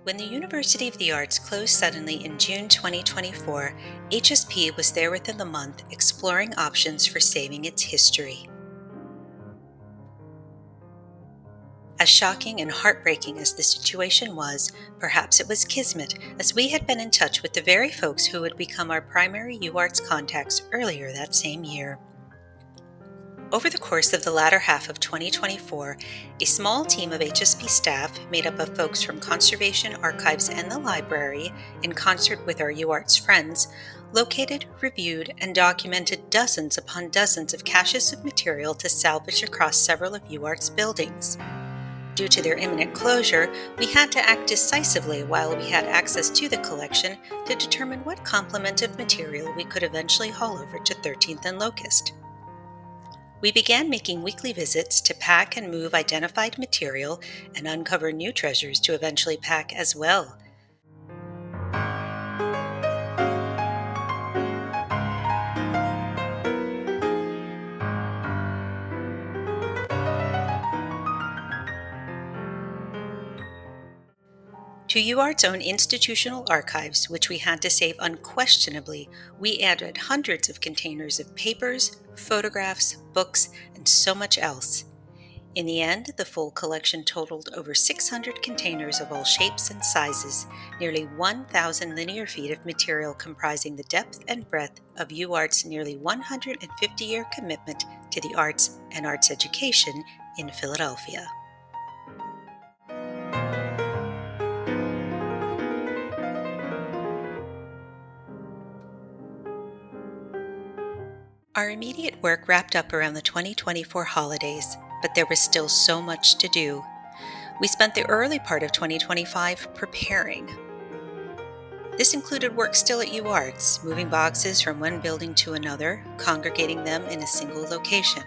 When the University of the Arts closed suddenly in June 2024, HSP was there within the month exploring options for saving its history. As shocking and heartbreaking as the situation was, perhaps it was kismet, as we had been in touch with the very folks who would become our primary UArts contacts earlier that same year. Over the course of the latter half of 2024, a small team of HSP staff, made up of folks from conservation, archives, and the library, in concert with our UArts friends, located, reviewed, and documented dozens upon dozens of caches of material to salvage across several of UArts buildings. Due to their imminent closure, we had to act decisively while we had access to the collection to determine what complement of material we could eventually haul over to 13th and Locust. We began making weekly visits to pack and move identified material and uncover new treasures to eventually pack as well. To UArt's own institutional archives, which we had to save unquestionably, we added hundreds of containers of papers, photographs, books, and so much else. In the end, the full collection totaled over 600 containers of all shapes and sizes, nearly 1,000 linear feet of material comprising the depth and breadth of UArt's nearly 150-year commitment to the arts and arts education in Philadelphia. Our immediate work wrapped up around the 2024 holidays, but there was still so much to do. We spent the early part of 2025 preparing. This included work still at UArts, moving boxes from one building to another, congregating them in a single location.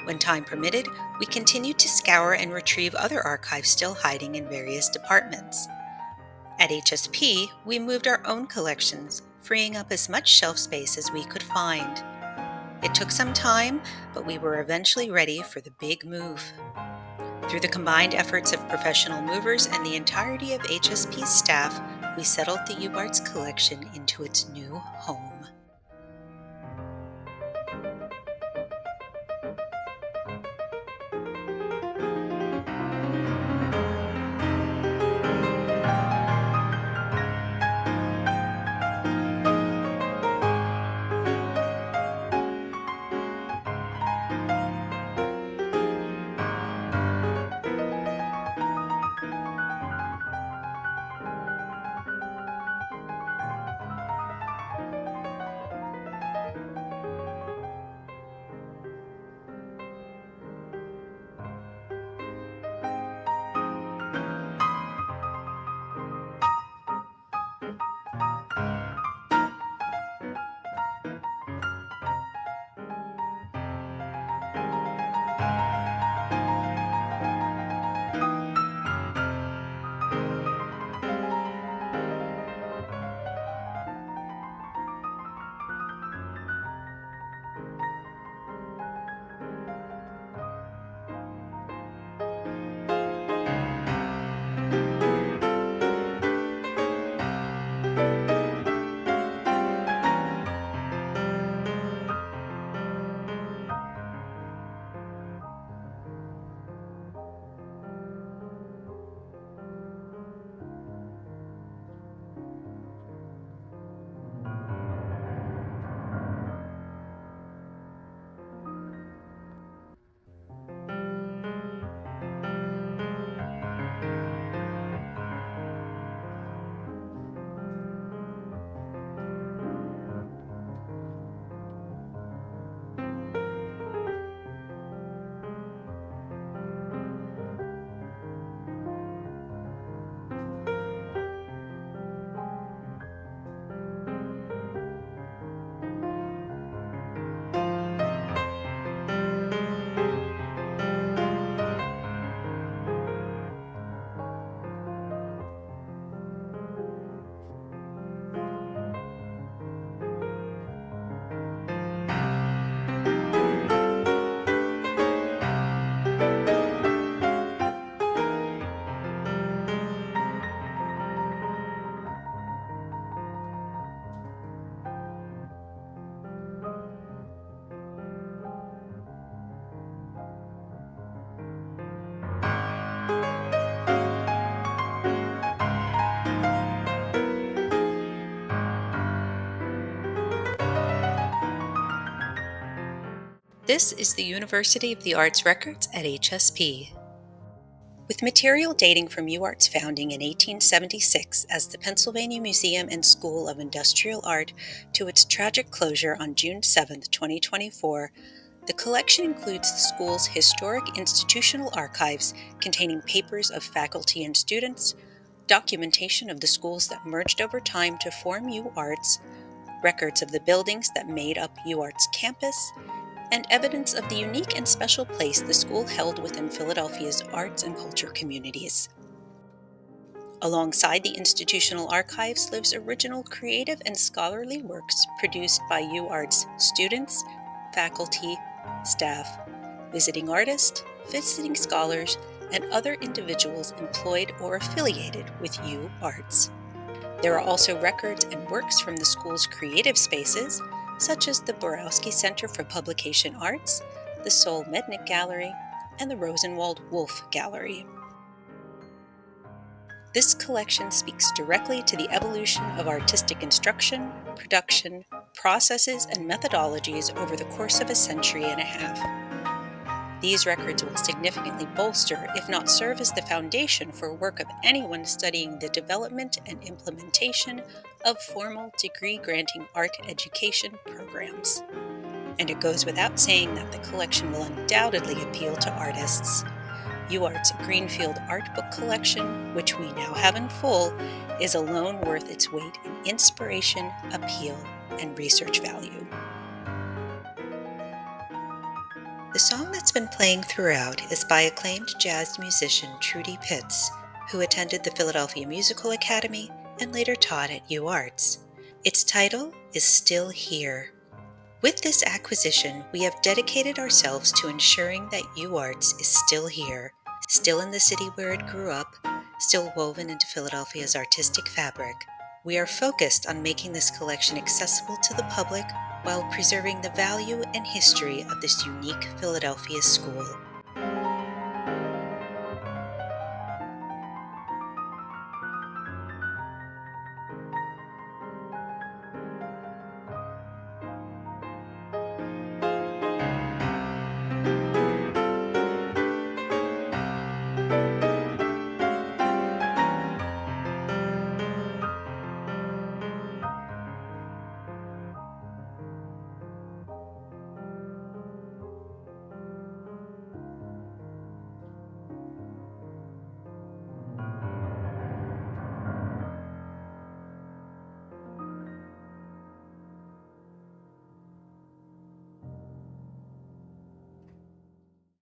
When time permitted, we continued to scour and retrieve other archives still hiding in various departments. At HSP, we moved our own collections, freeing up as much shelf space as we could find. It took some time, but we were eventually ready for the big move. Through the combined efforts of professional movers and the entirety of HSP's staff, we settled the UArts collection into its new home. This is the University of the Arts records at HSP. With material dating from UArt's founding in 1876 as the Pennsylvania Museum and School of Industrial Art to its tragic closure on June 7, 2024, the collection includes the school's historic institutional archives containing papers of faculty and students, documentation of the schools that merged over time to form UArts, records of the buildings that made up UArts campus, and evidence of the unique and special place the school held within Philadelphia's arts and culture communities. Alongside the institutional archives lives original creative and scholarly works produced by UArts students, faculty, staff, visiting artists, visiting scholars, and other individuals employed or affiliated with UArts. There are also records and works from the school's creative spaces, such as the Borowski Center for Publication Arts, the Sol Mednick Gallery, and the Rosenwald Wolf Gallery. This collection speaks directly to the evolution of artistic instruction, production, processes, and methodologies over the course of a century and a half. These records will significantly bolster, if not serve as the foundation for work of anyone studying the development and implementation of formal degree-granting art education programs. And it goes without saying that the collection will undoubtedly appeal to artists. UArt's Greenfield Art Book Collection, which we now have in full, is alone worth its weight in inspiration, appeal, and research value. The song that's been playing throughout is by acclaimed jazz musician Trudy Pitts, who attended the Philadelphia Musical Academy and later taught at UArts. Its title is Still Here. With this acquisition, we have dedicated ourselves to ensuring that UArts is still here, still in the city where it grew up, still woven into Philadelphia's artistic fabric. We are focused on making this collection accessible to the public while preserving the value and history of this unique Philadelphia school.